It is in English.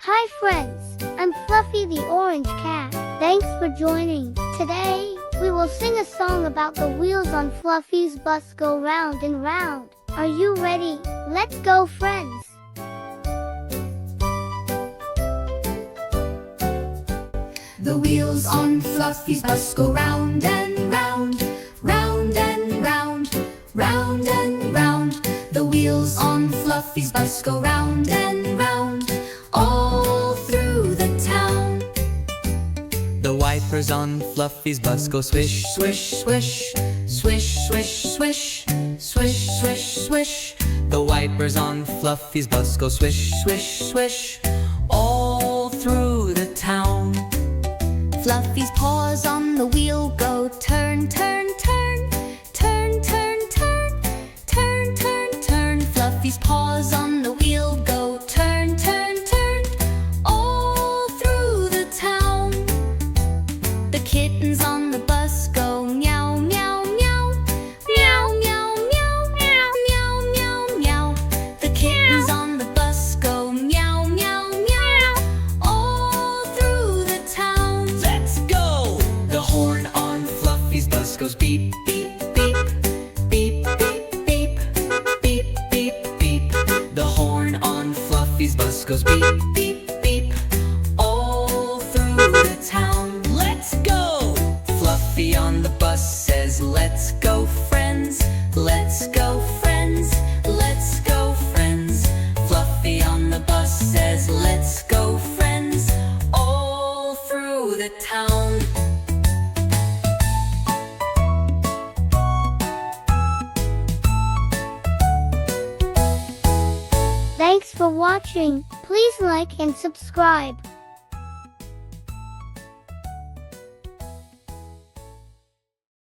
Hi friends, I'm Fluffy the orange cat. Thanks for joining. Today, we will sing a song about the wheels on Fluffy's bus go round and round. Are you ready? Let's go friends. The wheels on Fluffy's bus go round and round, round and round, round and round. The wheels on Fluffy's bus go round and round, all through the town. The wipers on Fluffy's bus go swish, swish, swish, swish, swish, swish, swish, swish, swish. The wipers on Fluffy's bus go swish, swish, swish, all through the town. Fluffy's paws on the wheel go turn, turn, turn, turn, turn, turn, turn, turn, turn. Fluffy's paws on the wheel go turn, turn, turn, all through the town. The kittens on the bus go meow, meow, meow, meow, meow, meow, meow, meow, meow, meow. The kittens on the bus go meow, meow, meow, all through the town. Let's go! The horn on Fluffy's bus goes beep, beep, beep, beep, beep, beep, beep, beep, beep. The horn on Fluffy's bus goes beep, beep, beep, all through the town. Let's go! Fluffy on the bus says, let's go friends, let's go friends, let's go friends. Fluffy on the bus says, let's go friends, all through the town. Thanks for watching. Please like and subscribe.